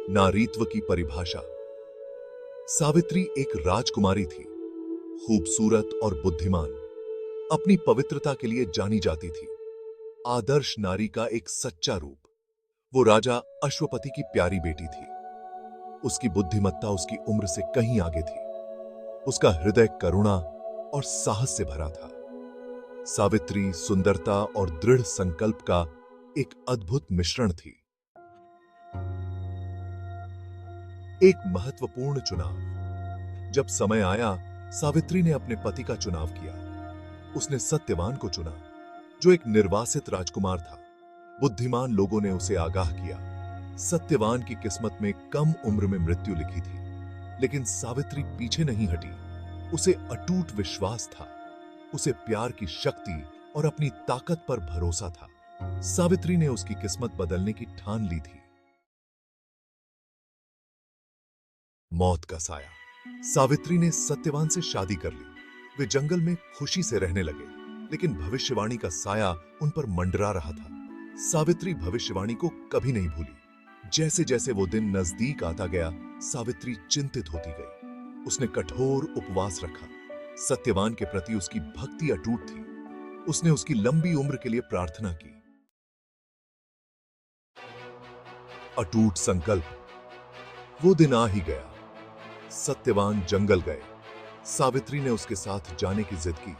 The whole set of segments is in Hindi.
नारीत्व की परिभाषा। सावित्री एक राजकुमारी थी, खूबसूरत और बुद्धिमान, अपनी पवित्रता के लिए जानी जाती थी। आदर्श नारी का एक सच्चा रूप। वो राजा अश्वपति की प्यारी बेटी थी। उसकी बुद्धिमत्ता उसकी उम्र से कहीं आगे थी। उसका हृदय करुणा और साहस से भरा था। सावित्री सुंदरता और दृढ़ संकल्प का एक अद्भुत मिश्रण थी। एक महत्वपूर्ण चुनाव। जब समय आया, सावित्री ने अपने पति का चुनाव किया। उसने सत्यवान को चुना, जो एक निर्वासित राजकुमार था। बुद्धिमान लोगों ने उसे आगाह किया। सत्यवान की किस्मत में कम उम्र में मृत्यु लिखी थी, लेकिन सावित्री पीछे नहीं हटी। उसे अटूट विश्वास था। उसे प्यार की शक्ति और अपनी ताकत पर भरोसा था। सावित्री ने उसकी किस्मत बदलने की ठान ली थी। मौत का साया। सावित्री ने सत्यवान से शादी कर ली। वे जंगल में खुशी से रहने लगे, लेकिन भविष्यवाणी का साया उन पर मंडरा रहा था। सावित्री भविष्यवाणी को कभी नहीं भूली। जैसे जैसे वो दिन नजदीक आता गया, सावित्री चिंतित होती गई। उसने कठोर उपवास रखा। सत्यवान के प्रति उसकी भक्ति अटूट थी। उसने उसकी लंबी उम्र के लिए प्रार्थना की। अटूट संकल्प। वो दिन आ ही गया। सत्यवान जंगल गए। सावित्री ने उसके साथ जाने की जिद की।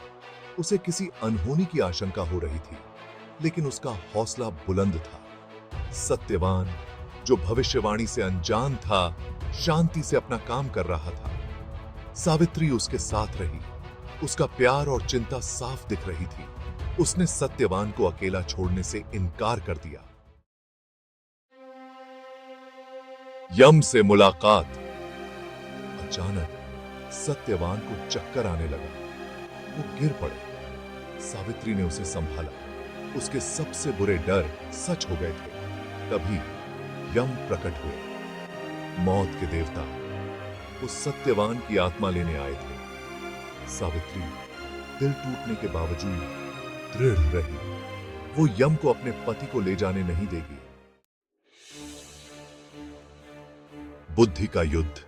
उसे किसी अनहोनी की आशंका हो रही थी, लेकिन उसका हौसला बुलंद था। सत्यवान, जो भविष्यवाणी से अनजान था, शांति से अपना काम कर रहा था। सावित्री उसके साथ रही। उसका प्यार और चिंता साफ दिख रही थी। उसने सत्यवान को अकेला छोड़ने से इनकार कर दिया। यम से मुलाकात। अचानक सत्यवान को चक्कर आने लगा। वो गिर पड़े। सावित्री ने उसे संभाला। उसके सबसे बुरे डर सच हो गए थे। तभी यम प्रकट हुए। मौत के देवता उस सत्यवान की आत्मा लेने आए थे। सावित्री दिल टूटने के बावजूद दृढ़ रही। वो यम को अपने पति को ले जाने नहीं देगी। बुद्धि का युद्ध।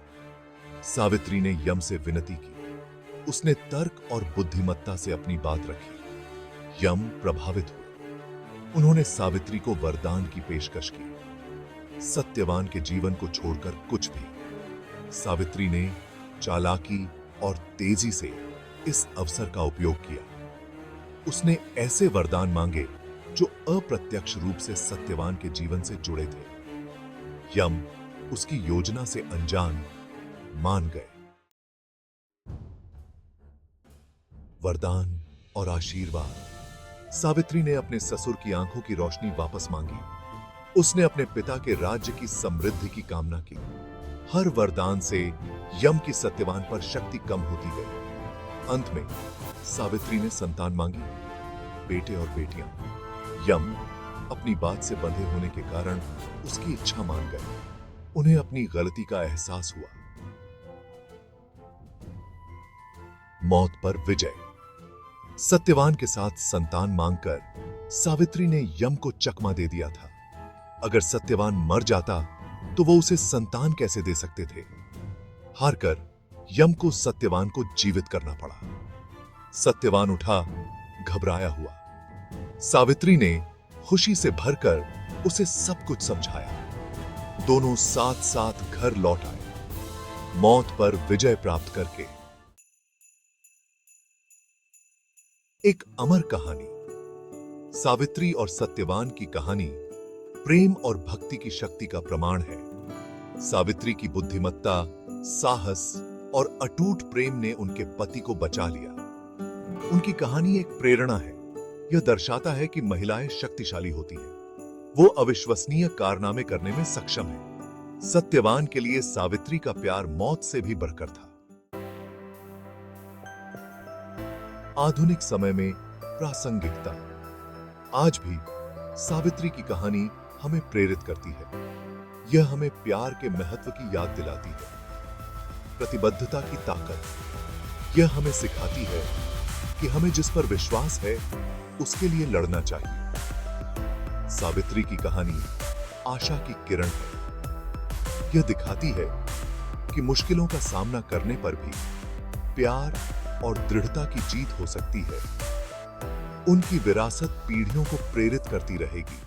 सावित्री ने यम से विनती की। उसने तर्क और बुद्धिमत्ता से अपनी बात रखी। यम प्रभावित हुए। उन्होंने सावित्री को वरदान की पेशकश की, सत्यवान के जीवन को छोड़कर कुछ भी। सावित्री ने चालाकी और तेजी से इस अवसर का उपयोग किया। उसने ऐसे वरदान मांगे जो अप्रत्यक्ष रूप से सत्यवान के जीवन से जुड़े थे। यम उसकी योजना से अनजान मान गए। वरदान और आशीर्वाद। सावित्री ने अपने ससुर की आंखों की रोशनी वापस मांगी। उसने अपने पिता के राज्य की समृद्धि की कामना की। हर वरदान से यम की सत्यवान पर शक्ति कम होती गई। अंत में सावित्री ने संतान मांगी, बेटे और बेटियां। यम अपनी बात से बंधे होने के कारण उसकी इच्छा मान गए। उन्हें अपनी गलती का एहसास हुआ। मौत पर विजय। सत्यवान के साथ संतान मांगकर सावित्री ने यम को चकमा दे दिया था। अगर सत्यवान मर जाता तो वो उसे संतान कैसे दे सकते थे। हारकर यम को सत्यवान को जीवित करना पड़ा। सत्यवान उठा, घबराया हुआ। सावित्री ने खुशी से भरकर उसे सब कुछ समझाया। दोनों साथ साथ घर लौट आए, मौत पर विजय प्राप्त करके। एक अमर कहानी। सावित्री और सत्यवान की कहानी प्रेम और भक्ति की शक्ति का प्रमाण है। सावित्री की बुद्धिमत्ता, साहस और अटूट प्रेम ने उनके पति को बचा लिया। उनकी कहानी एक प्रेरणा है। यह दर्शाता है कि महिलाएं शक्तिशाली होती हैं। वो अविश्वसनीय कारनामे करने में सक्षम हैं। सत्यवान के लिए सावित्री का प्यार मौत से भी बढ़कर था। आधुनिक समय में प्रासंगिकता। आज भी सावित्री की कहानी हमें प्रेरित करती है। यह हमें प्यार के महत्व की याद दिलाती है, प्रतिबद्धता की ताकत। यह हमें सिखाती है कि हमें जिस पर विश्वास है उसके लिए लड़ना चाहिए। सावित्री की कहानी आशा की किरण है। यह दिखाती है कि मुश्किलों का सामना करने पर भी प्यार और दृढ़ता की जीत हो सकती है। उनकी विरासत पीढ़ियों को प्रेरित करती रहेगी।